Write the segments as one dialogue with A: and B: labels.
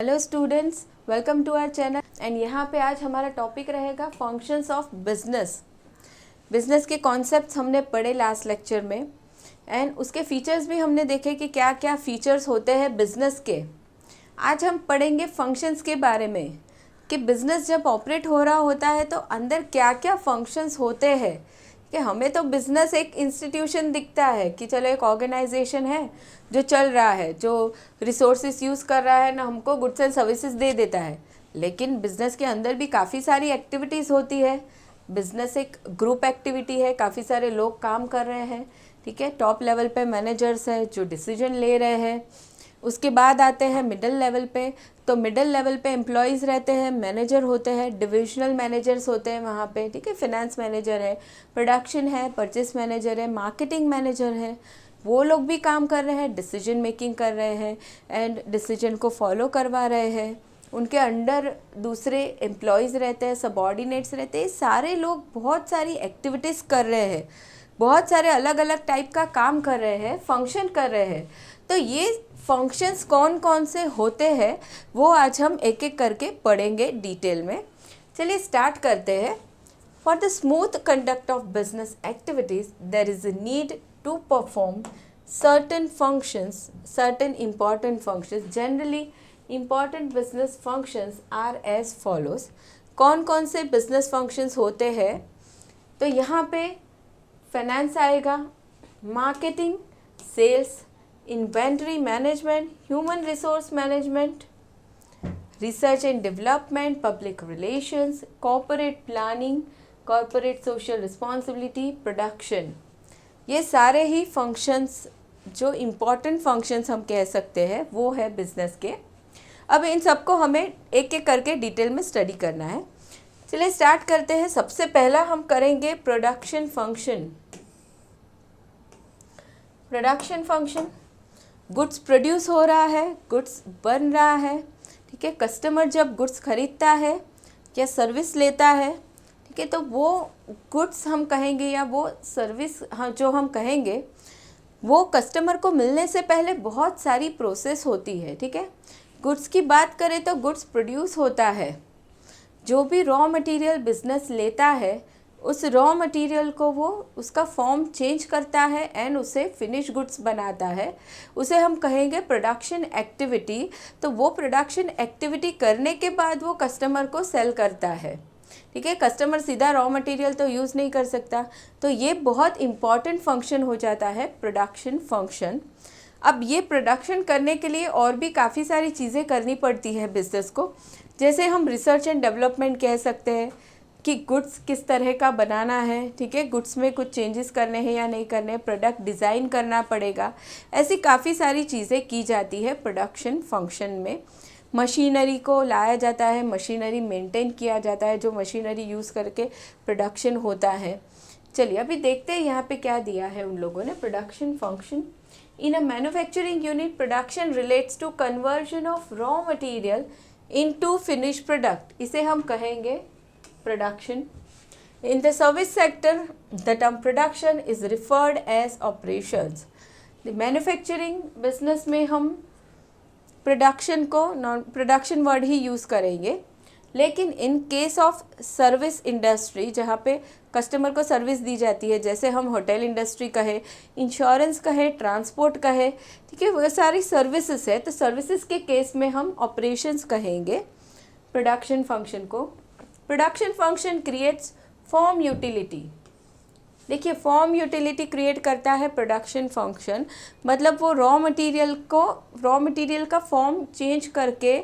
A: Hello students, welcome to our channel. And यहाँ पे आज हमारा टॉपिक रहेगा फंक्शंस ऑफ बिजनेस। बिजनेस के कॉन्सेप्ट्स हमने पढ़े लास्ट लेक्चर में एंड उसके फीचर्स भी हमने देखे कि क्या क्या फीचर्स होते हैं बिजनेस के। आज हम पढ़ेंगे फंक्शंस के बारे में कि बिजनेस जब ऑपरेट हो रहा होता है तो अंदर क्या क्या फंक्शंस होते हैं। कि हमें तो बिज़नेस एक इंस्टीट्यूशन दिखता है कि चलो एक ऑर्गेनाइजेशन है जो चल रहा है, जो रिसोर्सेज यूज़ कर रहा है ना, हमको गुड्स एंड सर्विसेज दे देता है। लेकिन बिज़नेस के अंदर भी काफ़ी सारी एक्टिविटीज़ होती है। बिज़नेस एक ग्रुप एक्टिविटी है, काफ़ी सारे लोग काम कर रहे हैं, ठीक है। टॉप लेवल पे मैनेजर्स हैं जो डिसीजन ले रहे हैं। उसके बाद आते हैं मिडिल लेवल पे, तो मिडिल लेवल पे एम्प्लॉयज़ रहते हैं, मैनेजर होते हैं, डिविजनल मैनेजर्स होते हैं वहाँ पे, ठीक है। फिनेंस मैनेजर है, प्रोडक्शन है, परचेस मैनेजर है, मार्केटिंग मैनेजर है। वो लोग भी काम कर रहे हैं, डिसीजन मेकिंग कर रहे हैं एंड डिसीजन को फॉलो करवा रहे हैं। उनके अंडर दूसरे एम्प्लॉयज़ रहते हैं, सबऑर्डिनेट्स रहते हैं। सारे लोग बहुत सारी एक्टिविटीज़ कर रहे हैं, बहुत सारे अलग अलग टाइप का काम कर रहे हैं, फंक्शन कर रहे हैं। तो ये फंक्शंस कौन कौन से होते हैं वो आज हम एक एक करके पढ़ेंगे डिटेल में। चलिए स्टार्ट करते हैं। For the smooth conduct of business activities there is a need to perform certain functions, certain important functions. Generally important business functions are as follows. कौन कौन से business functions होते हैं? तो यहाँ पे फाइनेंस आएगा, marketing, sales, inventory management, human resource management, research and development, public relations, corporate planning, corporate social responsibility, production. ये सारे ही फंक्शंस जो इम्पॉर्टेंट फंक्शंस हम कह सकते हैं वो है बिजनेस के। अब इन सबको हमें एक एक करके डिटेल में स्टडी करना है। चलिए स्टार्ट करते हैं। सबसे पहला हम करेंगे production function. Production function, goods produce हो रहा है, गुड्स बन रहा है, ठीक है। कस्टमर जब गुड्स खरीदता है या सर्विस लेता है, ठीक है, तो वो गुड्स हम कहेंगे या वो सर्विस हाँ जो हम कहेंगे वो कस्टमर को मिलने से पहले बहुत सारी प्रोसेस होती है, ठीक है। गुड्स की बात करें तो गुड्स प्रोड्यूस होता है। जो भी रॉ मटेरियल बिजनेस लेता है उस रॉ मटेरियल को वो उसका फॉर्म चेंज करता है एंड उसे फिनिश गुड्स बनाता है, उसे हम कहेंगे प्रोडक्शन एक्टिविटी। तो वो प्रोडक्शन एक्टिविटी करने के बाद वो कस्टमर को सेल करता है, ठीक है। कस्टमर सीधा रॉ मटेरियल तो यूज़ नहीं कर सकता, तो ये बहुत इम्पॉर्टेंट फंक्शन हो जाता है प्रोडक्शन फंक्शन। अब ये प्रोडक्शन करने के लिए और भी काफ़ी सारी चीज़ें करनी पड़ती है बिजनेस को। जैसे हम रिसर्च एंड डेवलपमेंट कह सकते हैं कि गुड्स किस तरह का बनाना है, ठीक है, गुड्स में कुछ चेंजेस करने हैं या नहीं करने, प्रोडक्ट डिज़ाइन करना पड़ेगा। ऐसी काफ़ी सारी चीज़ें की जाती है प्रोडक्शन फंक्शन में। मशीनरी को लाया जाता है, मशीनरी मेंटेन किया जाता है, जो मशीनरी यूज़ करके प्रोडक्शन होता है। चलिए अभी देखते हैं यहाँ पे क्या दिया है उन लोगों ने। Production function in a manufacturing unit, production relates to conversion of raw material into finish product. इसे हम कहेंगे production. In the service sector the term production is referred as operations. Manufacturing business में हम प्रोडक्शन को non production word ही use करेंगे। लेकिन in case of service industry, जहाँ पे कस्टमर को सर्विस दी जाती है, जैसे हम होटल इंडस्ट्री कहे, इंश्योरेंस कहे, ट्रांसपोर्ट कहे, ठीक है, वो सारी सर्विसेज है, तो सर्विसेज के केस में हम ऑपरेशंस कहेंगे प्रोडक्शन फंक्शन को। Production function creates form utility. देखिए फॉर्म यूटिलिटी क्रिएट करता है प्रोडक्शन फंक्शन, मतलब वो रॉ मटेरियल का फॉर्म चेंज करके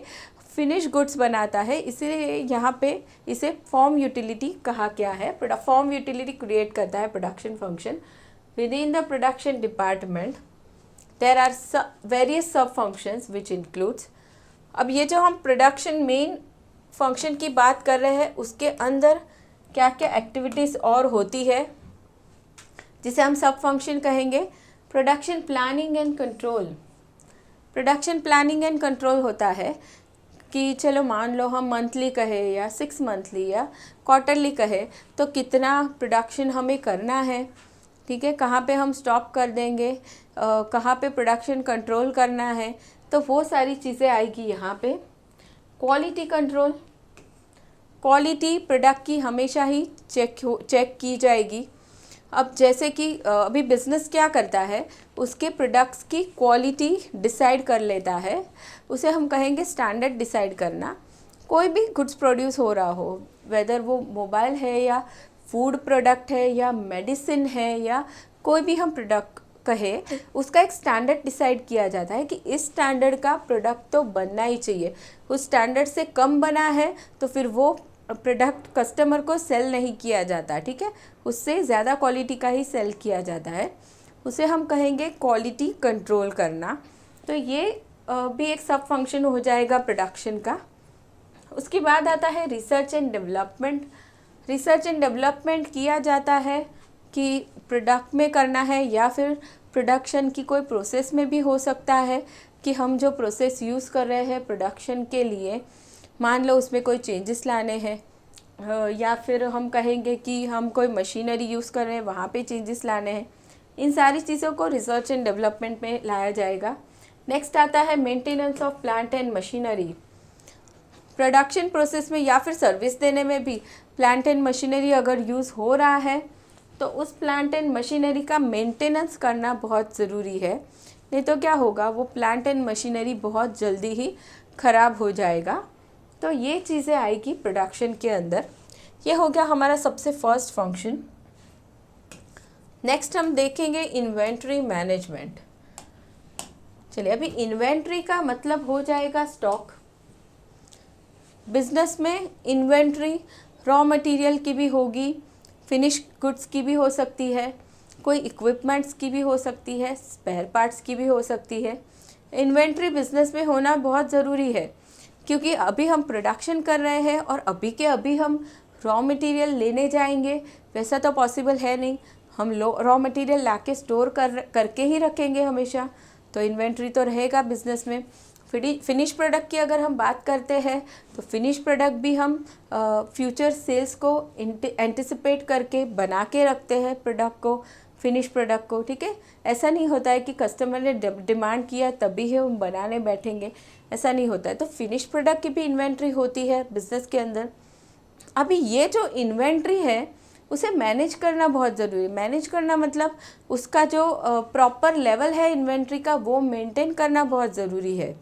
A: फिनिश गुड्स बनाता है, इसलिए यहाँ पे इसे फॉर्म यूटिलिटी कहा गया है। फॉर्म यूटिलिटी क्रिएट करता है production function. Within the production department there are various sub functions which includes. अब ये जो हम प्रोडक्शन मेन फंक्शन की बात कर रहे हैं उसके अंदर क्या क्या एक्टिविटीज़ और होती है जिसे हम सब फंक्शन कहेंगे। Production planning and control. Production planning and control होता है कि चलो मान लो हम मंथली कहे या 6 मंथली या क्वार्टरली कहे तो कितना प्रोडक्शन हमें करना है, ठीक है, कहाँ पे हम स्टॉप कर देंगे, कहाँ पे प्रोडक्शन कंट्रोल करना है, तो वो सारी चीज़ें आएगी यहाँ पे क्वालिटी कंट्रोल, क्वालिटी प्रोडक्ट की हमेशा ही चेक की जाएगी। अब जैसे कि अभी बिज़नेस क्या करता है, उसके प्रोडक्ट्स की क्वालिटी डिसाइड कर लेता है, उसे हम कहेंगे स्टैंडर्ड डिसाइड करना। कोई भी गुड्स प्रोड्यूस हो रहा हो, वेदर वो मोबाइल है या फूड प्रोडक्ट है या मेडिसिन है या कोई भी हम प्रोडक्ट कहे, उसका एक स्टैंडर्ड डिसाइड किया जाता है कि इस स्टैंडर्ड का प्रोडक्ट तो बनना ही चाहिए। उस स्टैंडर्ड से कम बना है तो फिर वो प्रोडक्ट कस्टमर को सेल नहीं किया जाता, ठीक है, उससे ज़्यादा क्वालिटी का ही सेल किया जाता है। उसे हम कहेंगे क्वालिटी कंट्रोल करना। तो ये भी एक सब फंक्शन हो जाएगा प्रोडक्शन का। उसके बाद आता है research and development. Research and development किया जाता है कि प्रोडक्ट में करना है या फिर प्रोडक्शन की कोई प्रोसेस में भी हो सकता है कि हम जो प्रोसेस यूज़ कर रहे हैं प्रोडक्शन के लिए, मान लो उसमें कोई चेंजेस लाने हैं, या फिर हम कहेंगे कि हम कोई मशीनरी यूज़ कर रहे हैं वहाँ पे चेंजेस लाने हैं। इन सारी चीज़ों को रिसर्च एंड डेवलपमेंट में लाया जाएगा। नेक्स्ट आता है maintenance of plant and machinery. Production process में या फिर सर्विस देने में भी प्लांट एंड मशीनरी अगर यूज़ हो रहा है तो उस प्लांट एंड मशीनरी का मेंटेनेंस करना बहुत ज़रूरी है, नहीं तो क्या होगा, वो प्लांट एंड मशीनरी बहुत जल्दी ही ख़राब हो जाएगा। तो ये चीज़ें आएगी प्रोडक्शन के अंदर। ये हो गया हमारा सबसे फर्स्ट फंक्शन। नेक्स्ट हम देखेंगे इन्वेंट्री मैनेजमेंट। चलिए, अभी इन्वेंट्री का मतलब हो जाएगा स्टॉक। बिजनेस में इन्वेंट्री रॉ मटेरियल की भी होगी, फिनिश गुड्स की भी हो सकती है, कोई इक्विपमेंट्स की भी हो सकती है, स्पेयर पार्ट्स की भी हो सकती है। इन्वेंट्री बिजनेस में होना बहुत ज़रूरी है क्योंकि अभी हम प्रोडक्शन कर रहे हैं और अभी के अभी हम रॉ मटेरियल लेने जाएंगे, वैसा तो पॉसिबल है नहीं। हम रॉ मटेरियल लाके स्टोर करके ही रखेंगे हमेशा, तो इन्वेंट्री तो रहेगा बिजनेस में। फिनिश प्रोडक्ट की अगर हम बात करते हैं तो फिनिश प्रोडक्ट भी हम फ्यूचर सेल्स को एंटिसिपेट करके बना के रखते हैं प्रोडक्ट को, फिनिश प्रोडक्ट को, ठीक है। ऐसा नहीं होता है कि कस्टमर ने डिमांड किया तभी ही हम बनाने बैठेंगे, ऐसा नहीं होता है। तो फिनिश प्रोडक्ट की भी इन्वेंट्री होती है बिजनेस के अंदर। अभी ये जो इन्वेंट्री है उसे मैनेज करना बहुत ज़रूरी है। मैनेज करना मतलब उसका जो प्रॉपर लेवल है इन्वेंट्री का वो मेंटेन करना बहुत ज़रूरी है,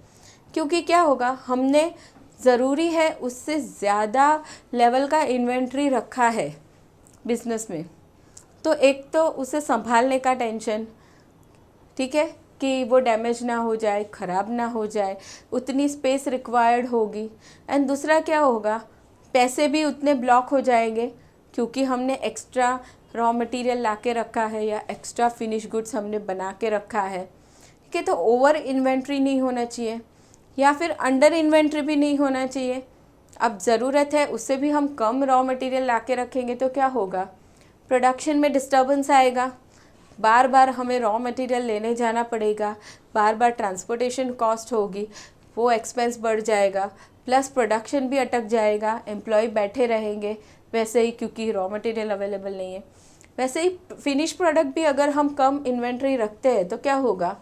A: क्योंकि क्या होगा, हमने ज़रूरी है उससे ज़्यादा लेवल का इन्वेंट्री रखा है बिजनेस में, तो एक तो उसे संभालने का टेंशन, ठीक है, कि वो डैमेज ना हो जाए, ख़राब ना हो जाए, उतनी स्पेस रिक्वायर्ड होगी। एंड दूसरा क्या होगा, पैसे भी उतने ब्लॉक हो जाएंगे क्योंकि हमने एक्स्ट्रा रॉ मटेरियल ला के रखा है या एक्स्ट्रा फिनिश गुड्स हमने बना के रखा है, ठीक है। तो ओवर इन्वेंट्री नहीं होना चाहिए या फिर अंडर इन्वेंट्री भी नहीं होना चाहिए। अब ज़रूरत है उससे भी हम कम रॉ मटेरियल ला के रखेंगे तो क्या होगा, प्रोडक्शन में डिस्टर्बेंस आएगा, बार बार हमें रॉ मटेरियल लेने जाना पड़ेगा, बार बार ट्रांसपोर्टेशन कॉस्ट होगी, वो एक्सपेंस बढ़ जाएगा, प्लस प्रोडक्शन भी अटक जाएगा, एम्प्लॉय बैठे रहेंगे वैसे ही क्योंकि रॉ मटेरियल अवेलेबल नहीं है। वैसे ही फिनिश प्रोडक्ट भी अगर हम कम इन्वेंट्री रखते हैं तो क्या होगा,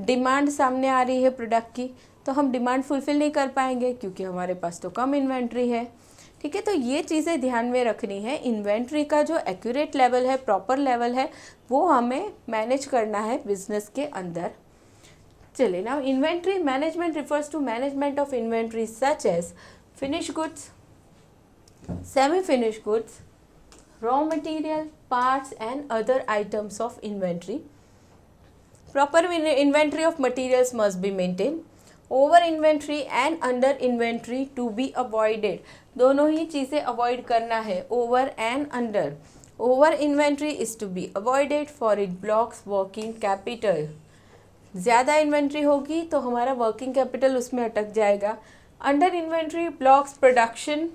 A: डिमांड सामने आ रही है प्रोडक्ट की तो हम डिमांड फुलफ़िल नहीं कर पाएंगे क्योंकि हमारे पास तो कम इन्वेंट्री है, ठीक है। तो ये चीज़ें ध्यान में रखनी है। इन्वेंट्री का जो एक्यूरेट लेवल है, प्रॉपर लेवल है, वो हमें मैनेज करना है बिजनेस के अंदर। चलिए, now inventory management refers to management of inventory such as finish goods, semi finish goods, raw material, parts and other items of inventory. Proper inventory of materials must be maintain, over inventory and under inventory to be avoided. दोनों ही चीज़ें avoid करना है, over and under. Over inventory is to be avoided for it blocks working capital. ज़्यादा inventory होगी तो हमारा working capital उसमें अटक जाएगा। Under inventory blocks production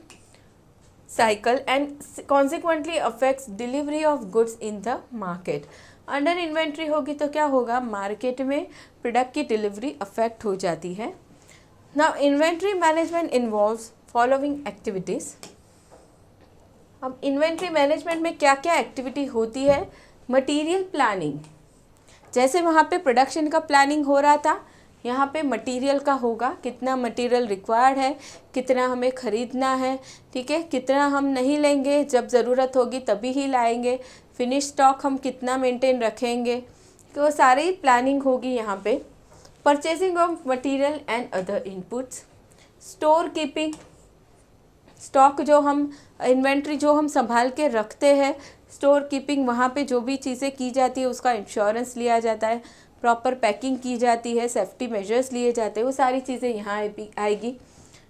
A: cycle and consequently affects delivery of goods in the market। Under inventory होगी तो क्या होगा, मार्केट में प्रोडक्ट की डिलीवरी अफेक्ट हो जाती है। Now inventory management involves following activities. अब इन्वेंट्री मैनेजमेंट में क्या क्या एक्टिविटी होती है, मटेरियल प्लानिंग, जैसे वहाँ पे प्रोडक्शन का प्लानिंग हो रहा था, यहाँ पे मटेरियल का होगा, कितना मटेरियल रिक्वायर्ड है, कितना हमें ख़रीदना है, ठीक है, कितना हम नहीं लेंगे, जब ज़रूरत होगी तभी ही लाएंगे, फिनिश स्टॉक हम कितना मेंटेन रखेंगे, तो वो सारी प्लानिंग होगी यहाँ पे। Purchasing of material and other inputs, store keeping, stock जो हम इन्वेंट्री जो हम संभाल के रखते हैं, स्टोर कीपिंग, वहाँ पे जो भी चीज़ें की जाती है उसका इंश्योरेंस लिया जाता है, प्रॉपर पैकिंग की जाती है, सेफ्टी मेजर्स लिए जाते हैं, वो सारी चीज़ें यहाँ आएगी।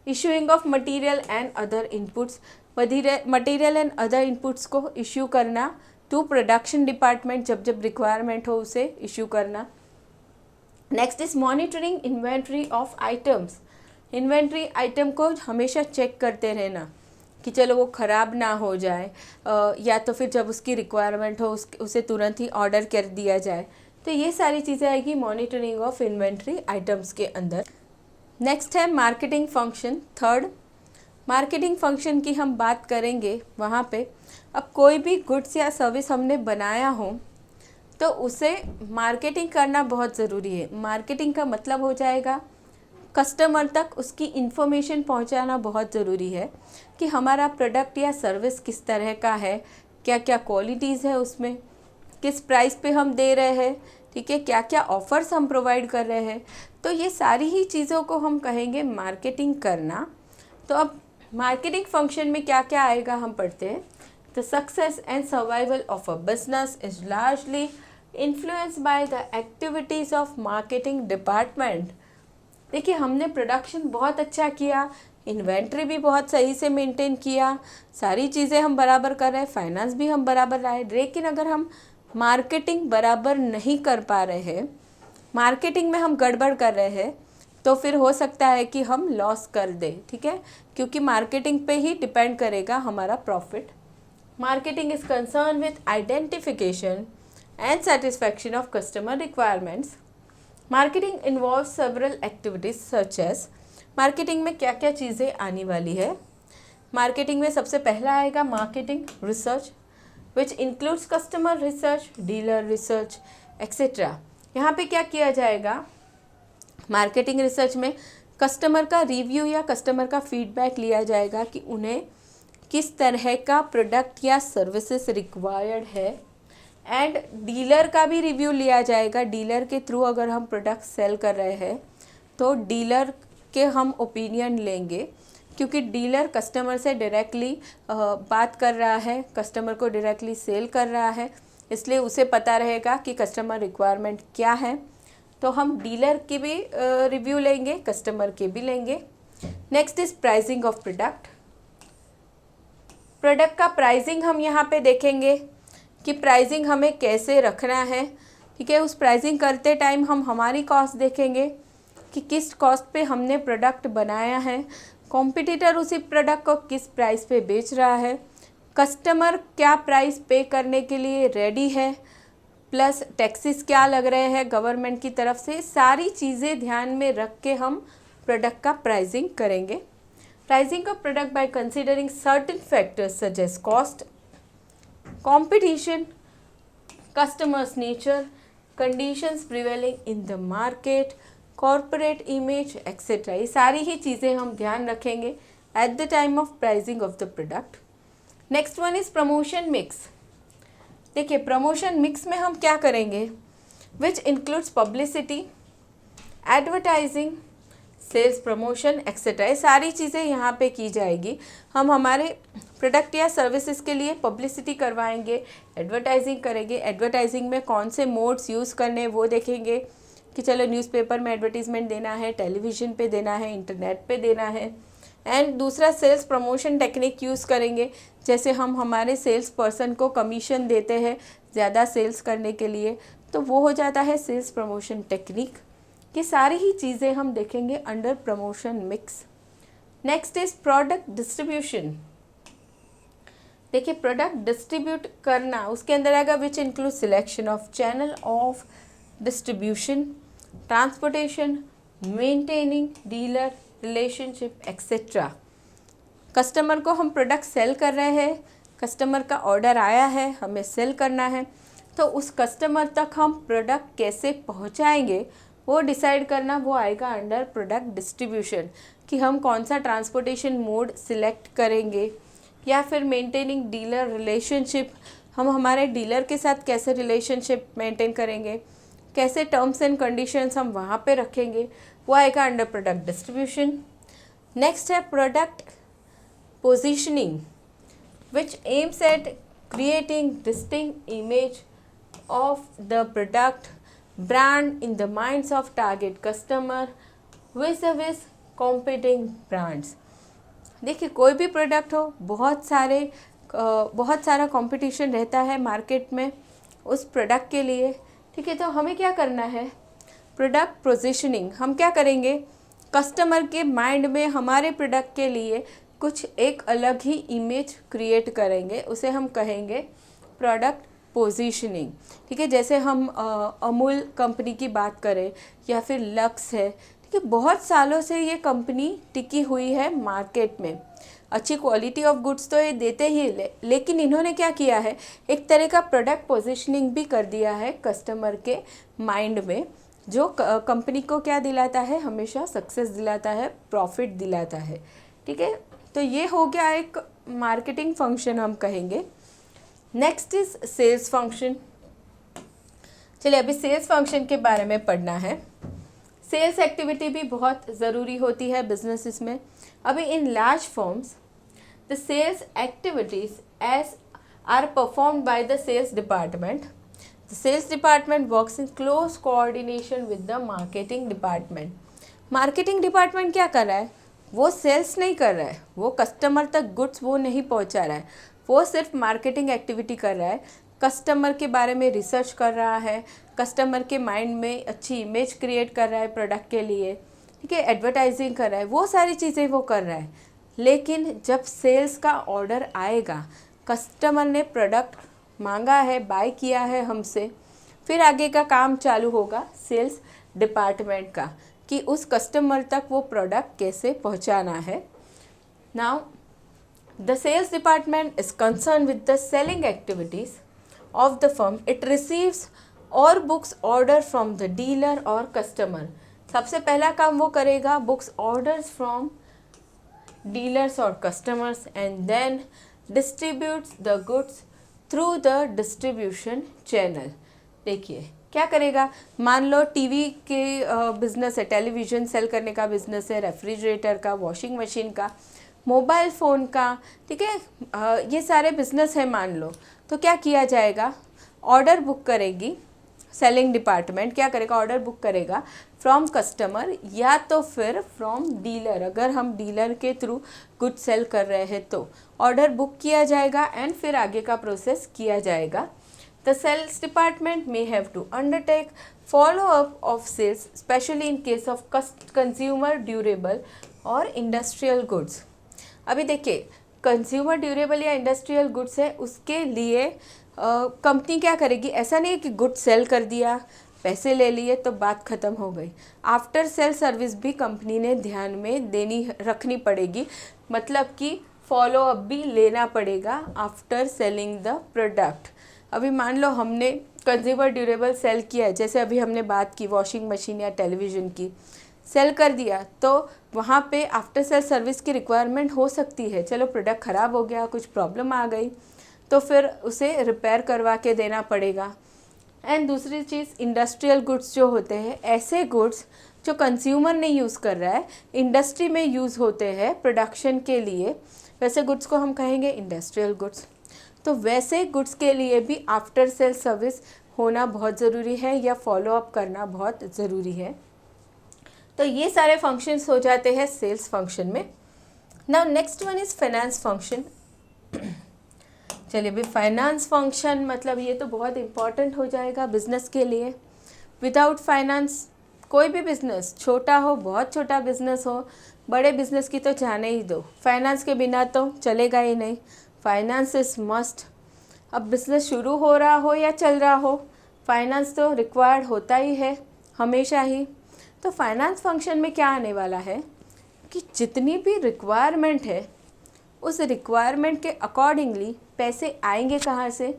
A: Issuing of material and other inputs, material and other inputs को इशू करना टू प्रोडक्शन डिपार्टमेंट, जब जब रिक्वायरमेंट हो उसे इशू करना। Next is monitoring inventory of items, inventory item को हमेशा चेक करते रहना कि चलो वो ख़राब ना हो जाए, या तो फिर जब उसकी रिक्वायरमेंट हो उसे तुरंत ही ऑर्डर कर दिया जाए। तो ये सारी चीज़ें आएगी मॉनिटरिंग ऑफ इन्वेंट्री आइटम्स के अंदर। नेक्स्ट है marketing function, third. Marketing function की हम बात करेंगे वहाँ पे, अब कोई भी गुड्स या सर्विस हमने बनाया हो तो उसे मार्केटिंग करना बहुत ज़रूरी है। मार्केटिंग का मतलब हो जाएगा कस्टमर तक उसकी इन्फॉर्मेशन पहुंचाना बहुत ज़रूरी है कि हमारा प्रोडक्ट या सर्विस किस तरह का है, क्या क्या क्वालिटीज़ है उसमें, किस प्राइस पे हम दे रहे हैं, ठीक है, क्या क्या ऑफ़र्स हम प्रोवाइड कर रहे हैं। तो ये सारी ही चीज़ों को हम कहेंगे मार्केटिंग करना। तो अब मार्केटिंग फंक्शन में क्या क्या आएगा हम पढ़ते हैं। The success and survival of a business is largely influenced by the activities of marketing department. देखिए, हमने प्रोडक्शन बहुत अच्छा किया, इन्वेंट्री भी बहुत सही से मेंटेन किया, सारी चीज़ें हम बराबर कर रहे हैं, फाइनेंस भी हम बराबर लाए, लेकिन अगर हम मार्केटिंग बराबर नहीं कर पा रहे हैं, मार्केटिंग में हम गड़बड़ कर रहे हैं, तो फिर हो सकता है कि हम लॉस कर दें, ठीक है, क्योंकि मार्केटिंग पे ही डिपेंड करेगा हमारा profit. Marketing is concern with identification and satisfaction of customer requirements. Marketing involve several activities such as, marketing में क्या क्या चीज़ें आने वाली है। मार्केटिंग में सबसे पहला आएगा marketing research, which includes customer research, dealer research etcetera. यहाँ पे क्या किया जाएगा, मार्केटिंग रिसर्च में कस्टमर का रिव्यू या कस्टमर का फीडबैक लिया जाएगा कि उन्हें किस तरह का प्रोडक्ट या सर्विसेज रिक्वायर्ड है, एंड डीलर का भी रिव्यू लिया जाएगा। डीलर के थ्रू अगर हम प्रोडक्ट सेल कर रहे हैं तो डीलर के हम ओपिनियन लेंगे, क्योंकि डीलर कस्टमर से डायरेक्टली बात कर रहा है, कस्टमर को डायरेक्टली सेल कर रहा है, इसलिए उसे पता रहेगा कि कस्टमर रिक्वायरमेंट क्या है। तो हम डीलर की भी रिव्यू लेंगे, कस्टमर के भी लेंगे। Next is pricing of product. Product का प्राइसिंग हम यहाँ पे देखेंगे कि प्राइसिंग हमें कैसे रखना है, ठीक है। उस प्राइसिंग करते टाइम हम हमारी कॉस्ट देखेंगे कि किस कॉस्ट पे हमने प्रोडक्ट बनाया है, कॉम्पिटिटर उसी प्रोडक्ट को किस प्राइस पे बेच रहा है, कस्टमर क्या प्राइस पे करने के लिए रेडी है, प्लस टैक्सेस क्या लग रहे हैं गवर्नमेंट की तरफ से। सारी चीज़ें ध्यान में रख के हम प्रोडक्ट का प्राइसिंग करेंगे। Pricing of product by considering certain factors such as cost, competition, customers' nature, conditions prevailing in the market, corporate image, etc. ये सारी ही चीज़ें हम ध्यान रखेंगे at the time of pricing of the product. Next one is promotion mix. देखिए, promotion mix में हम क्या करेंगे, which includes publicity, advertising, sales promotion et cetera. ये सारी चीज़ें यहाँ पे की जाएगी। हम हमारे प्रोडक्ट या सर्विसेज के लिए पब्लिसिटी करवाएंगे, एडवर्टाइजिंग करेंगे। एडवर्टाइजिंग में कौन से मोड्स यूज़ करने वो देखेंगे कि चलो न्यूज़पेपर में एडवर्टीज़मेंट देना है, टेलीविज़न पे देना है, इंटरनेट पे देना है। एंड दूसरा सेल्स प्रमोशन टेक्निक यूज़ करेंगे, जैसे हम हमारे सेल्स पर्सन को कमीशन देते हैं ज़्यादा सेल्स करने के लिए, तो वो हो जाता है सेल्स प्रमोशन टेक्निक। ये सारी ही चीज़ें हम देखेंगे under promotion mix. Next is product distribution. देखिए, प्रोडक्ट डिस्ट्रीब्यूट करना उसके अंदर आएगा which include selection of channel of distribution, transportation, maintaining dealer relationship etcetera. Customer को हम प्रोडक्ट सेल कर रहे हैं, कस्टमर का ऑर्डर आया है, हमें सेल करना है, तो उस कस्टमर तक हम प्रोडक्ट कैसे पहुंचाएंगे वो डिसाइड करना वो आएगा अंडर प्रोडक्ट डिस्ट्रीब्यूशन, कि हम कौन सा ट्रांसपोर्टेशन मोड सिलेक्ट करेंगे, या फिर मेंटेनिंग डीलर रिलेशनशिप, हम हमारे डीलर के साथ कैसे रिलेशनशिप मेंटेन करेंगे, कैसे टर्म्स एंड कंडीशंस हम वहाँ पे रखेंगे, वो आएगा अंडर प्रोडक्ट डिस्ट्रीब्यूशन। नेक्स्ट है product positioning, which aims at creating distinct image of the product brand in the minds of target customer vis-a-vis competing brands। देखिए कोई भी प्रोडक्ट हो, बहुत सारा कंपटीशन रहता है मार्केट में उस प्रोडक्ट के लिए, ठीक है। तो हमें क्या करना है, प्रोडक्ट पोजीशनिंग, हम क्या करेंगे, कस्टमर के माइंड में हमारे प्रोडक्ट के लिए कुछ एक अलग ही इमेज क्रिएट करेंगे, उसे हम कहेंगे प्रोडक्ट पोजीशनिंग, ठीक है। जैसे हम अमूल कंपनी की बात करें या फिर लक्स है, ठीक है, बहुत सालों से ये कंपनी टिकी हुई है मार्केट में, अच्छी क्वालिटी ऑफ गुड्स तो ये देते ही लेकिन इन्होंने क्या किया है, एक तरह का प्रोडक्ट पोजीशनिंग भी कर दिया है कस्टमर के माइंड में, जो कंपनी को क्या दिलाता है, हमेशा सक्सेस दिलाता है, प्रॉफिट दिलाता है, ठीक है। तो ये हो गया एक मार्केटिंग फंक्शन हम कहेंगे। Next is sales function. चलिए अभी सेल्स फंक्शन के बारे में पढ़ना है। सेल्स एक्टिविटी भी बहुत ज़रूरी होती है बिजनेसेस में। अभी in large firms the sales activities as are performed by the sales department. The sales department works in close coordination with the marketing department. Marketing department क्या कर रहा है, वो सेल्स नहीं कर रहा है, वो कस्टमर तक गुड्स वो नहीं पहुंचा रहा है, वो सिर्फ मार्केटिंग एक्टिविटी कर रहा है, कस्टमर के बारे में रिसर्च कर रहा है, कस्टमर के माइंड में अच्छी इमेज क्रिएट कर रहा है प्रोडक्ट के लिए, ठीक है, एडवर्टाइजिंग कर रहा है, वो सारी चीज़ें वो कर रहा है। लेकिन जब सेल्स का ऑर्डर आएगा, कस्टमर ने प्रोडक्ट मांगा है, बाय किया है हमसे, फिर आगे का काम चालू होगा सेल्स डिपार्टमेंट का, कि उस कस्टमर तक वो प्रोडक्ट कैसे पहुंचाना है। Now the sales department is concern with the selling activities of the firm. It receives और books order from the dealer और कस्टमर। सबसे पहला काम वो करेगा, बुक्स ऑर्डर्स फ्रॉम डीलर्स और customers and then distributes the goods through the distribution channel. देखिए क्या करेगा, मान लो टीवी के बिजनेस है, टेलीविज़न सेल करने का बिजनेस है, रेफ्रिजरेटर का, वॉशिंग मशीन का, मोबाइल फ़ोन का, ठीक है, ये सारे बिजनेस है मान लो। तो क्या किया जाएगा, ऑर्डर बुक करेगी सेलिंग डिपार्टमेंट, क्या करेगा, ऑर्डर बुक करेगा फ्रॉम कस्टमर या तो फिर फ्रॉम डीलर। अगर हम डीलर के थ्रू गुड सेल कर रहे हैं तो ऑर्डर बुक किया जाएगा एंड फिर आगे का प्रोसेस किया जाएगा। The sales department may have to undertake follow-up of sales, especially in case of consumer durable और industrial goods। अभी देखिए कंज्यूमर ड्यूरेबल या इंडस्ट्रियल गुड्स है, उसके लिए कंपनी क्या करेगी, ऐसा नहीं है कि गुड सेल कर दिया, पैसे ले लिए तो बात ख़त्म हो गई। आफ्टर सेल सर्विस भी कंपनी ने ध्यान में रखनी पड़ेगी, मतलब कि फॉलो अप भी लेना पड़ेगा आफ्टर सेलिंग द प्रोडक्ट। अभी मान लो हमने कंज्यूमर ड्यूरेबल सेल किया है, जैसे अभी हमने बात की वॉशिंग मशीन या टेलीविज़न की, सेल कर दिया तो वहाँ पे आफ्टर सेल सर्विस की रिक्वायरमेंट हो सकती है। चलो प्रोडक्ट ख़राब हो गया, कुछ प्रॉब्लम आ गई तो फिर उसे रिपेयर करवा के देना पड़ेगा। एंड दूसरी चीज़ इंडस्ट्रियल गुड्स जो होते हैं, ऐसे गुड्स जो कंज्यूमर नहीं यूज़ कर रहा है, इंडस्ट्री में यूज़ होते हैं प्रोडक्शन के लिए, वैसे गुड्स को हम कहेंगे इंडस्ट्रियल गुड्स। तो वैसे गुड्स के लिए भी आफ्टर सेल सर्विस होना बहुत ज़रूरी है या फॉलो अप करना बहुत ज़रूरी है। तो ये सारे फंक्शंस हो जाते हैं सेल्स फंक्शन में। Now next one is finance function. चलिए अभी फाइनेंस फंक्शन मतलब ये तो बहुत इम्पॉर्टेंट हो जाएगा बिज़नेस के लिए। विदाउट फाइनेंस कोई भी बिज़नेस, छोटा हो, बहुत छोटा बिज़नेस हो, बड़े बिज़नेस की तो जाने ही दो, फाइनेंस के बिना तो चलेगा ही नहीं। Finance is must. अब बिज़नेस शुरू हो रहा हो या चल रहा हो, फाइनेंस तो रिक्वायर्ड होता ही है हमेशा ही। तो फाइनेंस फंक्शन में क्या आने वाला है कि जितनी भी रिक्वायरमेंट है, उस रिक्वायरमेंट के अकॉर्डिंगली पैसे आएंगे कहाँ से,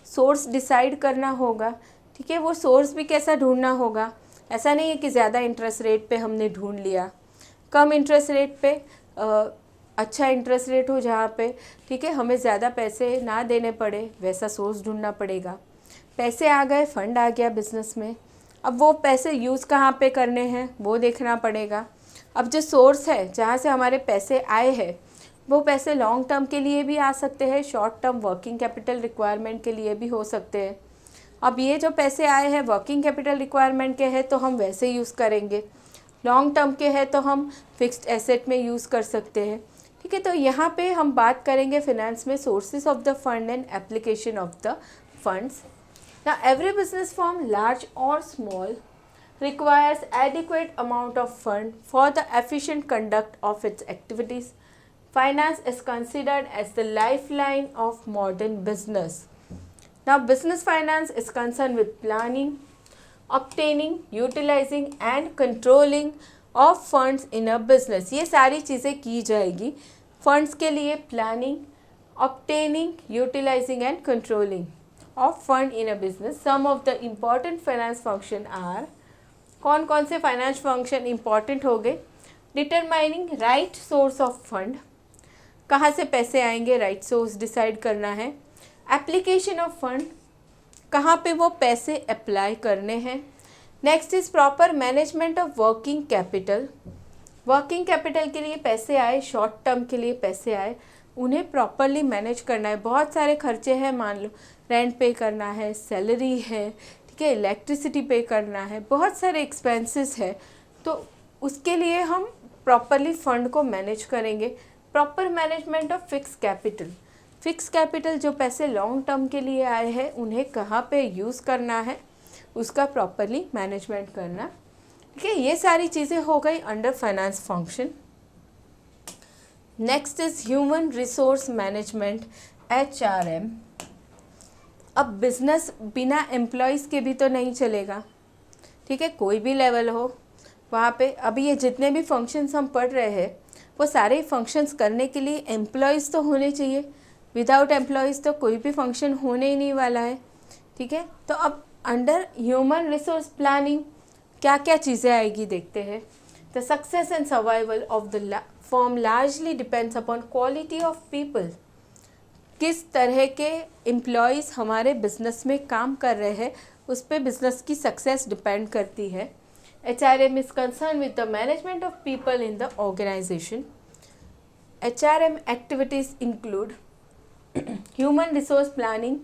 A: सोर्स डिसाइड करना होगा, ठीक है। वो सोर्स भी कैसा ढूंढना होगा, ऐसा नहीं है कि ज़्यादा इंटरेस्ट रेट पे हमने ढूंढ लिया, कम इंटरेस्ट रेट पे अच्छा इंटरेस्ट रेट हो जहाँ पे, ठीक है, हमें ज़्यादा पैसे ना देने पड़े, वैसा सोर्स ढूंढना पड़ेगा। पैसे आ गए, फंड आ गया बिजनेस में, अब वो पैसे यूज़ कहाँ पे करने हैं वो देखना पड़ेगा। अब जो सोर्स है जहाँ से हमारे पैसे आए हैं, वो पैसे लॉन्ग टर्म के लिए भी आ सकते हैं, short term working capital requirement के लिए भी हो सकते हैं। अब ये जो पैसे आए हैं वर्किंग कैपिटल रिक्वायरमेंट के हैं तो हम वैसे यूज़ करेंगे, लॉन्ग टर्म के हैं तो हम फिक्स्ड एसेट में यूज़ कर सकते हैं, ठीक है। तो यहाँ पे हम बात करेंगे फिनेंस में sources of the fund and application of the funds. Now every business firm, large or small, requires adequate amount of fund for the efficient conduct of its activities. Finance is considered as the lifeline of modern business. Now business finance is concerned with planning, obtaining, utilizing and controlling of funds in a business. ये सारी चीज़ें की जाएगी funds के लिए, planning, obtaining, utilizing and controlling of fund in a business. Some of the important finance function are, कौन कौन से फाइनेंस फंक्शन इंपॉर्टेंट हो गए? Determining right source of fund, कहाँ से पैसे आएंगे, राइट सोर्स डिसाइड करना है। एप्लीकेशन ऑफ फंड, कहाँ पे वो पैसे अप्लाई करने हैं। Next is proper management of working capital, working capital के लिए पैसे आए, शॉर्ट टर्म के लिए पैसे आए, उन्हें प्रॉपरली मैनेज करना है। बहुत सारे खर्चे हैं, मान लो रेंट पे करना है, सैलरी है, ठीक है, इलेक्ट्रिसिटी पे करना है, बहुत सारे एक्सपेंसेस है, तो उसके लिए हम प्रॉपरली फ़ंड को मैनेज करेंगे। Proper management of fix capital, fix capital जो पैसे लॉन्ग टर्म के लिए आए हैं उन्हें कहाँ पे यूज़ करना है, उसका प्रॉपरली मैनेजमेंट करना, ठीक है। ये सारी चीज़ें हो गई under finance function. Next is human resource management, HRM। अब बिजनेस बिना एम्प्लॉयज़ के भी तो नहीं चलेगा, ठीक है, कोई भी लेवल हो वहाँ पे। अभी ये जितने भी फंक्शंस हम पढ़ रहे हैं वो सारे फंक्शंस करने के लिए एम्प्लॉयज़ तो होने चाहिए, विदाउट एम्प्लॉयज़ तो कोई भी फंक्शन होने ही नहीं वाला है, ठीक है। तो अब अंडर ह्यूमन रिसोर्स प्लानिंग क्या क्या चीज़ें आएगी देखते हैं। The success and survival of the firm largely depends upon quality of people, किस तरह के एम्प्लॉयज़ हमारे बिजनेस में काम कर रहे हैं उस पर बिजनेस की सक्सेस डिपेंड करती है। HRM is concern with the management of people in the organisation. HRM activities include human resource planning,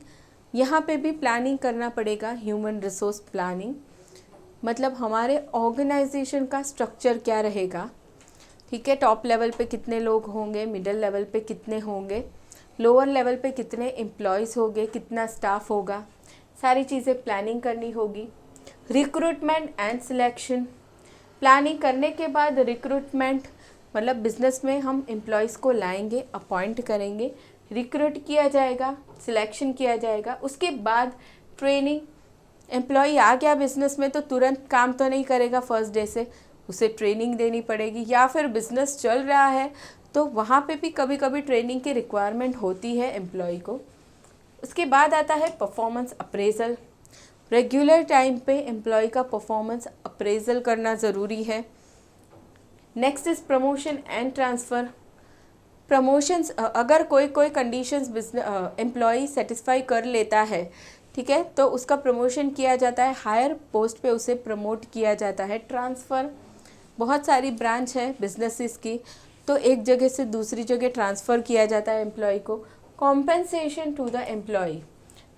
A: यहाँ पे भी प्लानिंग करना पड़ेगा। ह्यूमन रिसोर्स प्लानिंग मतलब हमारे ऑर्गेनाइजेशन का स्ट्रक्चर क्या रहेगा, ठीक है, टॉप लेवल पे कितने लोग होंगे, मिडिल लेवल पे कितने होंगे, लोअर लेवल पे कितने एम्प्लॉयज़ होंगे, कितना स्टाफ होगा, सारी चीज़ें प्लानिंग करनी होगी। रिक्रूटमेंट एंड सिलेक्शन, प्लानिंग करने के बाद रिक्रूटमेंट मतलब बिजनेस में हम एम्प्लॉयज़ को लाएंगे, अपॉइंट करेंगे, रिक्रूट किया जाएगा, सिलेक्शन किया जाएगा, उसके बाद ट्रेनिंग। एम्प्लॉय आ गया बिजनेस में तो तुरंत काम तो नहीं करेगा फर्स्ट डे से, उसे ट्रेनिंग देनी पड़ेगी, या फिर बिजनेस चल रहा है तो वहाँ पे भी कभी कभी ट्रेनिंग की रिक्वायरमेंट होती है एम्प्लॉय को। उसके बाद आता है परफॉर्मेंस अप्रेजल, रेगुलर टाइम पे एम्प्लॉय का परफॉर्मेंस अप्रेजल करना ज़रूरी है। Next is promotion and transfer. Promotions अगर कोई कंडीशंस बिजनेस एम्प्लॉय सेटिस्फाई कर लेता है, ठीक है, तो उसका प्रमोशन किया जाता है, हायर पोस्ट पे उसे प्रमोट किया जाता है। ट्रांसफ़र, बहुत सारी ब्रांच है बिजनेसेस की, तो एक जगह से दूसरी जगह ट्रांसफ़र किया जाता है एम्प्लॉय को। Compensation to the employee,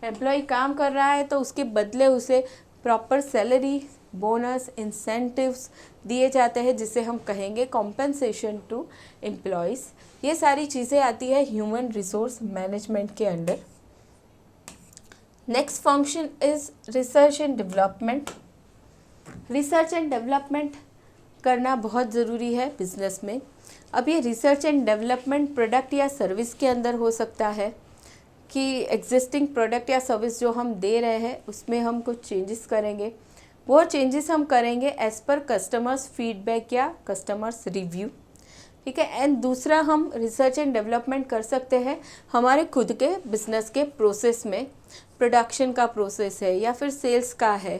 A: employee काम कर रहा है तो उसके बदले उसे प्रॉपर सैलरी, बोनस, इंसेंटिव्स दिए जाते हैं जिसे हम कहेंगे कॉम्पेंसेशन टू एम्प्लॉयज़। ये सारी चीज़ें आती है ह्यूमन रिसोर्स मैनेजमेंट के under. Next function is research and development. Research and development करना बहुत ज़रूरी है बिजनेस में। अब ये रिसर्च एंड डेवलपमेंट प्रोडक्ट या सर्विस के अंदर हो सकता है कि एग्जिस्टिंग प्रोडक्ट या सर्विस जो हम दे रहे हैं उसमें हम कुछ चेंजेस करेंगे, वो चेंजेस हम करेंगे एज़ पर कस्टमर्स फीडबैक या कस्टमर्स रिव्यू, ठीक है। एंड दूसरा हम रिसर्च एंड डेवलपमेंट कर सकते हैं हमारे खुद के बिजनेस के प्रोसेस में, प्रोडक्शन का प्रोसेस है या फिर सेल्स का है,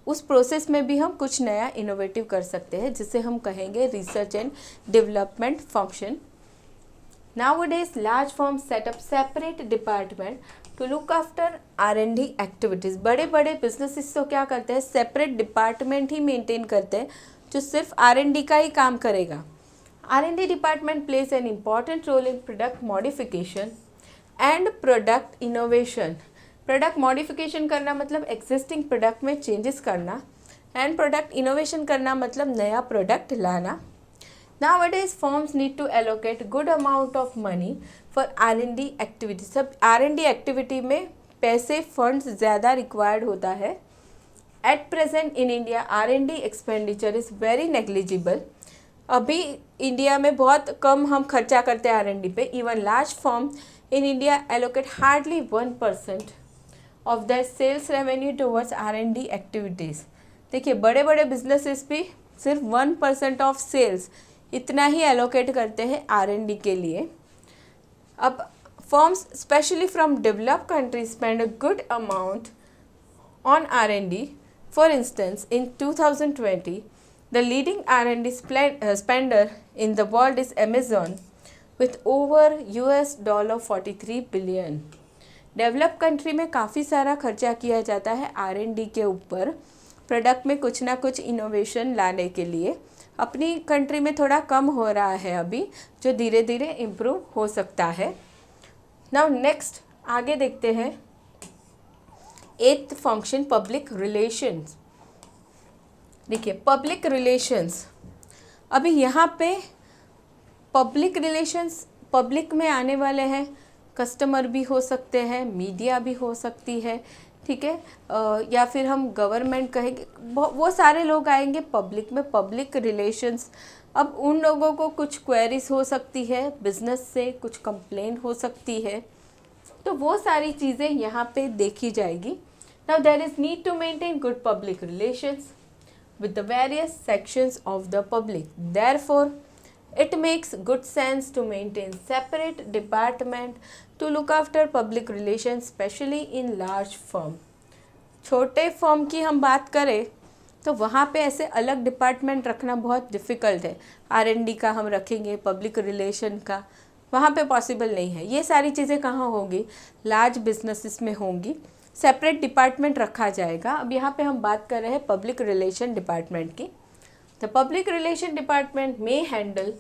A: उस प्रोसेस में भी हम कुछ नया इनोवेटिव कर सकते हैं, जिसे हम कहेंगे research and development function. Nowadays, large firms set up separate department to look after R&D activities। बड़े बड़े बिजनेसेस तो क्या करते हैं, सेपरेट डिपार्टमेंट ही मेंटेन करते हैं जो सिर्फ R&D का ही काम करेगा। R&D department plays an important role in product modification and product innovation. Product modification करना मतलब एग्जिस्टिंग प्रोडक्ट में चेंजेस करना, एंड प्रोडक्ट इनोवेशन करना मतलब नया प्रोडक्ट लाना। Nowadays, firms need to allocate good amount of money for R&D activity। सब R&D activity में पैसे फंड्स ज़्यादा रिक्वायर्ड होता है। At present in India, R&D expenditure is very negligible। अभी इंडिया में बहुत कम हम खर्चा करते हैं R&D पे। Even large firm in India allocate hardly 1% of their sales revenue towards R&D activities। देखिए बड़े बड़े बिजनेसेस भी सिर्फ 1% ऑफ सेल्स इतना ही एलोकेट करते हैं R&D के लिए। अब firms especially from developed countries spend a good amount on R&D। For instance in 2020 the leading R&D spender in the world is Amazon with over $43 billion. Develop country में काफ़ी सारा खर्चा किया जाता है R&D के ऊपर, प्रोडक्ट में कुछ ना कुछ इनोवेशन लाने के लिए। अपनी कंट्री में थोड़ा कम हो रहा है अभी, जो धीरे धीरे इम्प्रूव हो सकता है। नाउ नेक्स्ट आगे देखते हैं 8th फंक्शन, पब्लिक रिलेशंस। देखिए पब्लिक रिलेशंस, अभी यहाँ पे पब्लिक रिलेशंस पब्लिक में आने वाले हैं, कस्टमर भी हो सकते हैं, मीडिया भी हो सकती है, ठीक है, या फिर हम गवर्नमेंट कहेंगे, वो सारे लोग आएंगे पब्लिक में। पब्लिक रिलेशंस, अब उन लोगों को कुछ क्वेरीज हो सकती है बिजनेस से, कुछ कंप्लेंट हो सकती है, तो वो सारी चीज़ें यहाँ पे देखी जाएगी। Now there is need to maintain good public relations with the various sections of the public। Therefore, it makes good sense to maintain separate department to look after public relations, especially in large firm। छोटे firm की हम बात करें तो वहाँ पे ऐसे अलग डिपार्टमेंट रखना बहुत डिफ़िकल्ट है। R&D का हम रखेंगे, पब्लिक रिलेशन का वहाँ पे पॉसिबल नहीं है। ये सारी चीज़ें कहाँ होंगी, लार्ज बिजनेसेस में होंगी, सेपरेट डिपार्टमेंट रखा जाएगा। अब यहाँ पे हम बात कर रहे हैं पब्लिक रिलेशन डिपार्टमेंट की। द पब्लिक रिलेशन डिपार्टमेंट में handle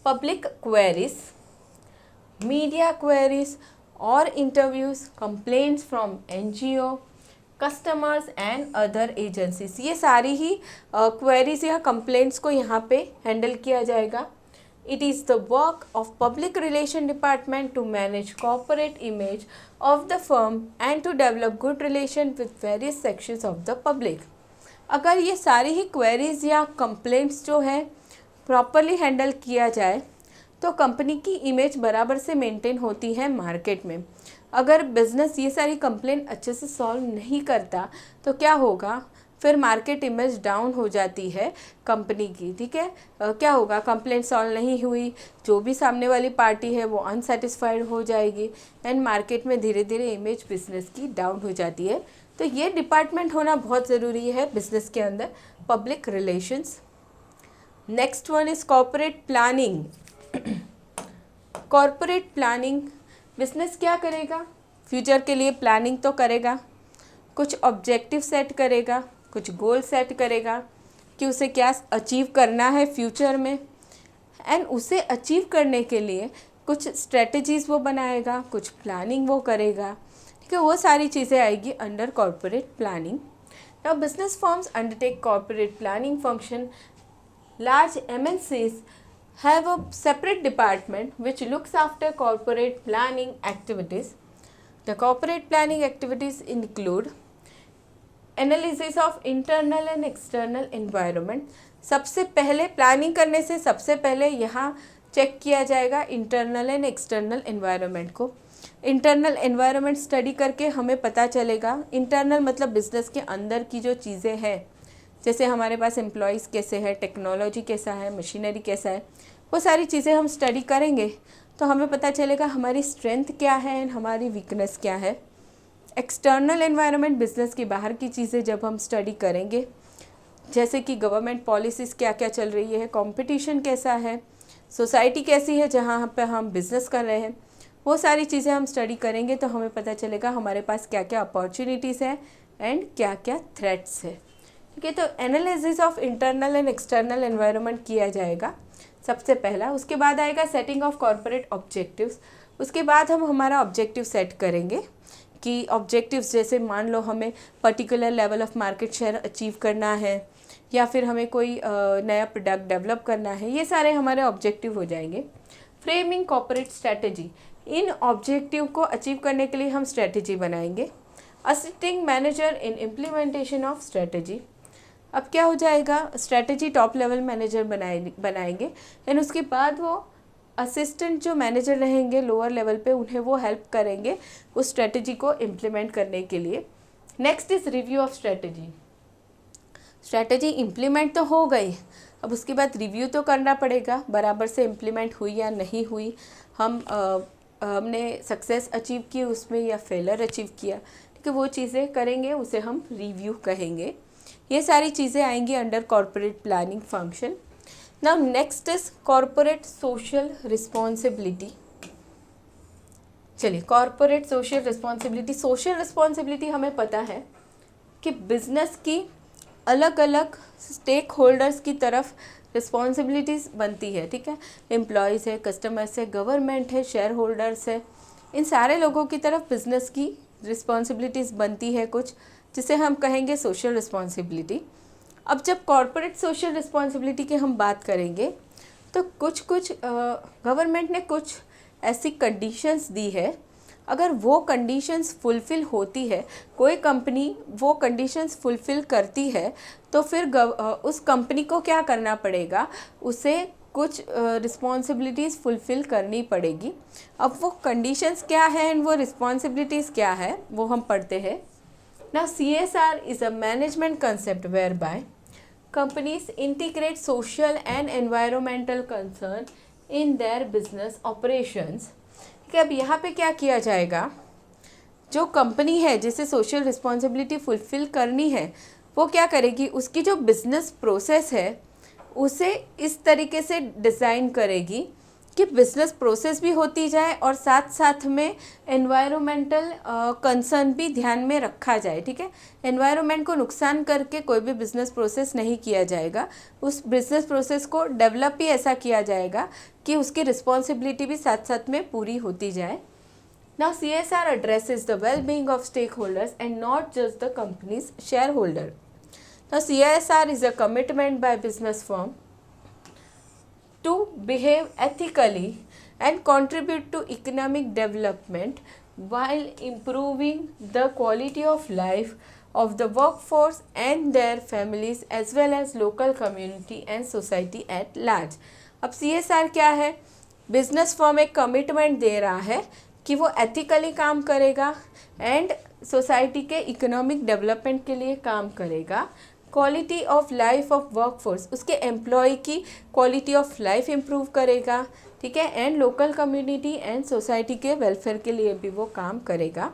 A: public queries, media queries और interviews, complaints from NGO, customers and other agencies. ये सारी ही क्वेरीज या कंप्लेंट्स को यहाँ पे हैंडल किया जाएगा। It is the work of public relation department to manage corporate image of the firm and to develop good relation with various sections of the public। अगर ये सारी ही queries या complaints जो है प्रॉपरली हैंडल किया जाए तो कंपनी की इमेज बराबर से मेंटेन होती है मार्केट में। अगर बिजनेस ये सारी कंप्लेंट अच्छे से सॉल्व नहीं करता तो क्या होगा, फिर मार्केट इमेज डाउन हो जाती है कंपनी की, ठीक है। क्या होगा, कंप्लेंट सॉल्व नहीं हुई, जो भी सामने वाली पार्टी है वो अनसेटिस्फाइड हो जाएगी एंड मार्केट में धीरे धीरे इमेज बिजनेस की डाउन हो जाती है। तो ये डिपार्टमेंट होना बहुत ज़रूरी है बिजनेस के अंदर, public relations. Next one is corporate planning. Corporate planning, business क्या करेगा, फ्यूचर के लिए प्लानिंग तो करेगा, कुछ ऑब्जेक्टिव सेट करेगा, कुछ गोल सेट करेगा कि उसे क्या अचीव करना है फ्यूचर में, एंड उसे अचीव करने के लिए कुछ स्ट्रेटजीज़ वो बनाएगा, कुछ प्लानिंग वो करेगा, ठीक है। वो सारी चीज़ें आएगी under corporate planning. Now business firms undertake corporate planning function. Large MNCs have a separate department which looks after corporate planning activities। The corporate planning activities include analysis of internal and external environment. सबसे पहले planning करने से सबसे पहले यहाँ check किया जाएगा internal and external environment को। इंटरनल एनवायरनमेंट स्टडी करके हमें पता चलेगा, इंटरनल मतलब बिजनेस के अंदर की जो चीज़ें हैं, जैसे हमारे पास एम्प्लॉयज़ कैसे है, टेक्नोलॉजी कैसा है, मशीनरी कैसा है, वो सारी चीज़ें हम स्टडी करेंगे तो हमें पता चलेगा हमारी स्ट्रेंथ क्या है एंड हमारी वीकनेस क्या है। एक्सटर्नल एनवायरनमेंट, बिजनेस के बाहर की चीज़ें जब हम स्टडी करेंगे जैसे कि गवर्नमेंट पॉलिसीज़ क्या क्या चल रही है, कंपटीशन कैसा है, सोसाइटी कैसी है जहाँ पे हम बिज़नेस कर रहे हैं, वो सारी चीज़ें हम स्टडी करेंगे तो हमें पता चलेगा हमारे पास क्या क्या अपॉर्चुनिटीज़ है एंड क्या क्या थ्रेट्स है। ठीक है, तो analysis of internal and external environment किया जाएगा सबसे पहला। उसके बाद आएगा सेटिंग ऑफ कॉर्पोरेट ऑब्जेक्टिव्स। उसके बाद हम हमारा ऑब्जेक्टिव सेट करेंगे कि ऑब्जेक्टिव्स जैसे मान लो हमें particular level of market share achieve करना है या फिर हमें कोई नया प्रोडक्ट डेवलप करना है, ये सारे हमारे ऑब्जेक्टिव हो जाएंगे। फ्रेमिंग कॉर्पोरेट स्ट्रैटेजी, इन ऑब्जेक्टिव को अचीव करने के लिए हम स्ट्रैटेजी बनाएंगे। Assisting manager in implementation of strategy, अब क्या हो जाएगा, स्ट्रैटेजी टॉप लेवल मैनेजर बनाएंगे एंड उसके बाद वो असिस्टेंट जो मैनेजर रहेंगे लोअर लेवल पे, उन्हें वो हेल्प करेंगे उस स्ट्रैटेजी को इम्प्लीमेंट करने के लिए। Next is review of strategy. Strategy implement तो हो गई, अब उसके बाद रिव्यू तो करना पड़ेगा बराबर से इम्प्लीमेंट हुई या नहीं हुई, हमने सक्सेस अचीव की उसमें या फेलर अचीव किया। ठीक है, वो चीज़ें करेंगे, उसे हम रिव्यू कहेंगे। ये सारी चीज़ें आएंगी under corporate planning function. Now next is corporate social responsibility. चलिए, corporate social responsibility, social responsibility हमें पता है कि बिजनेस की अलग अलग स्टेक होल्डर्स की तरफ रिस्पॉन्सिबिलिटीज़ बनती है। ठीक है, एम्प्लॉयज़ है, कस्टमर्स है, गवर्नमेंट है, शेयर होल्डर्स है, इन सारे लोगों की तरफ बिजनेस की रिस्पॉन्सिबिलिटीज़ बनती है कुछ, जिसे हम कहेंगे सोशल रिस्पॉन्सिबिलिटी। अब जब कॉर्पोरेट सोशल रिस्पॉन्सिबिलिटी की हम बात करेंगे तो कुछ गवर्नमेंट ने कुछ ऐसी कंडीशंस दी है, अगर वो कंडीशंस फुलफ़िल होती है, कोई कंपनी वो कंडीशंस फुलफ़िल करती है, तो फिर उस कंपनी को क्या करना पड़ेगा, उसे कुछ रिस्पॉन्सिबिलिटीज़ फुलफ़िल करनी पड़ेगी। अब वो कंडीशंस क्या है एंड वो रिस्पॉन्सिबिलिटीज़ क्या है वो हम पढ़ते हैं। Now CSR is a management concept whereby companies integrate social and environmental concern in their business operations। ठीक है, अब यहाँ पे क्या किया जाएगा, जो कंपनी है जिसे सोशल रिस्पॉन्सिबिलिटी फुलफ़िल करनी है वो क्या करेगी, उसकी जो बिज़नेस प्रोसेस है उसे इस तरीके से डिज़ाइन करेगी कि बिज़नेस प्रोसेस भी होती जाए और साथ साथ में एनवायरमेंटल कंसर्न भी ध्यान में रखा जाए। ठीक है, एनवायरनमेंट को नुकसान करके कोई भी बिज़नेस प्रोसेस नहीं किया जाएगा, उस बिज़नेस प्रोसेस को डेवलप भी ऐसा किया जाएगा कि उसकी रिस्पॉन्सिबिलिटी भी साथ साथ में पूरी होती जाए। Now CSR addresses the well-being of stakeholders and not just the company's shareholder. Now CSR is a commitment by business firm to behave ethically and contribute to economic development while improving the quality of life of the workforce and their families as well as local community and society at large। अब CSR क्या है, business firm एक commitment दे रहा है कि वो ethically काम करेगा एंड सोसाइटी के इकोनॉमिक डेवलपमेंट के लिए काम करेगा, quality of life of workforce, उसके एम्प्लॉय की क्वालिटी ऑफ लाइफ इम्प्रूव करेगा। ठीक है, and local community and society के वेलफेयर के लिए भी वो काम करेगा।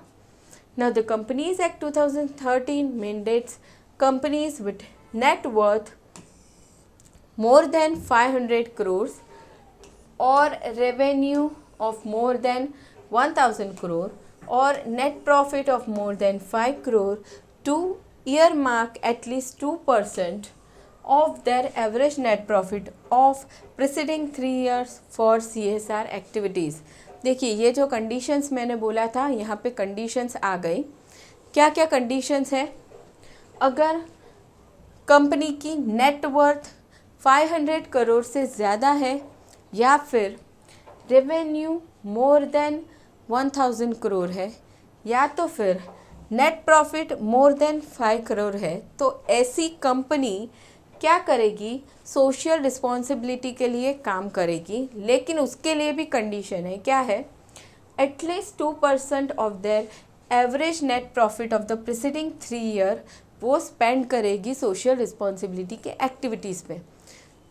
A: Now the companies act 2013 mandates companies with net worth more than 500 crores और revenue of more than 1000 crore or net profit of more than 5 crore to earmark at least 2% of their average net profit of preceding 3 years for CSR activities। देखिए, ये जो conditions मैंने बोला था, यहाँ पे conditions आ गई। क्या क्या कंडीशंस है, अगर कंपनी की नेट वर्थ 500 करोड़ से ज़्यादा है या फिर रेवेन्यू मोर देन 1000 करोड़ है या तो फिर net profit more than 5 crore है, तो ऐसी कंपनी क्या करेगी, सोशल रिस्पॉन्सिबिलिटी के लिए काम करेगी। लेकिन उसके लिए भी कंडीशन है, क्या है, at least 2% of their average net profit of the preceding 3 year वो स्पेंड करेगी सोशल रिस्पॉन्सिबिलिटी के एक्टिविटीज़ पे।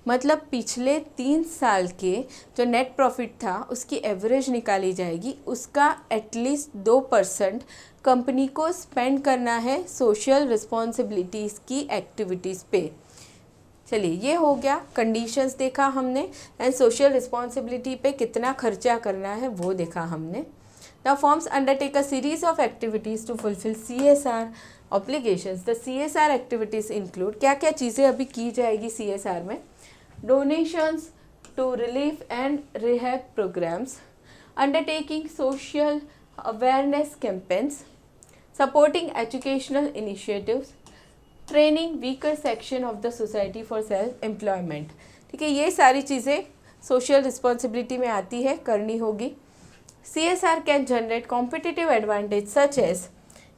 A: मतलब पिछले 3 साल के जो नेट प्रॉफिट था उसकी एवरेज निकाली जाएगी, उसका एटलीस्ट 2% कंपनी को स्पेंड करना है सोशल रिस्पॉन्सिबिलिटीज़ की एक्टिविटीज़ पे। चलिए ये हो गया, कंडीशंस देखा हमने, एंड सोशल रिस्पॉन्सिबिलिटी पे कितना खर्चा करना है वो देखा हमने। The firms undertake a series of activities to fulfil CSR obligations. The CSR activities include, क्या क्या चीज़ें अभी की जाएगी CSR में? Donations to relief and rehab programmes, undertaking social awareness campaigns, supporting educational initiatives, training weaker section of the society for self employment. ठीक है, ये सारी चीज़ें सोशल रिस्पॉन्सिबिलिटी में आती है, करनी होगी। CSR can generate competitive advantage such as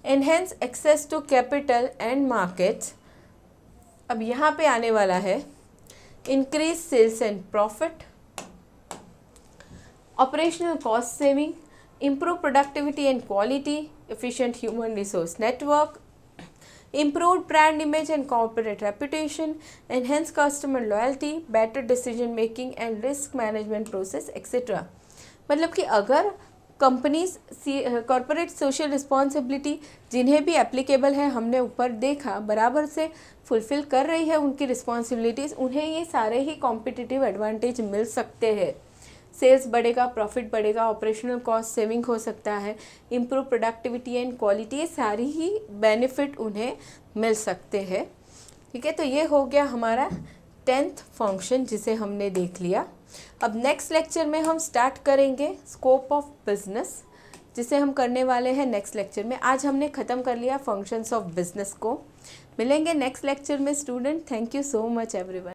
A: enhance access to capital and markets. अब यहाँ पे आने वाला है increase sales and profit, operational cost saving, improve productivity and quality, efficient human resource network, improved brand image and corporate reputation, enhance customer loyalty, better decision making and risk management process etc. मतलब कि अगर companies corporate social responsibility जिन्हें भी applicable है, हमने ऊपर देखा, बराबर से फुलफिल कर रही है उनकी रिस्पॉन्सिबिलिटीज़, उन्हें ये सारे ही कॉम्पिटिटिव एडवांटेज मिल सकते हैं। सेल्स बढ़ेगा, प्रॉफिट बढ़ेगा, ऑपरेशनल कॉस्ट सेविंग हो सकता है, इम्प्रूव प्रोडक्टिविटी एंड क्वालिटी, ये सारी ही बेनिफिट उन्हें मिल सकते हैं। ठीक है, तो ये हो गया हमारा 10th फंक्शन जिसे हमने देख लिया। अब नेक्स्ट लेक्चर में हम स्टार्ट करेंगे स्कोप ऑफ बिजनेस, जिसे हम करने वाले हैं नेक्स्ट लेक्चर में। आज हमने ख़त्म कर लिया फंक्शंस ऑफ बिजनेस को। मिलेंगे नेक्स्ट लेक्चर में student. Thank you so much everyone.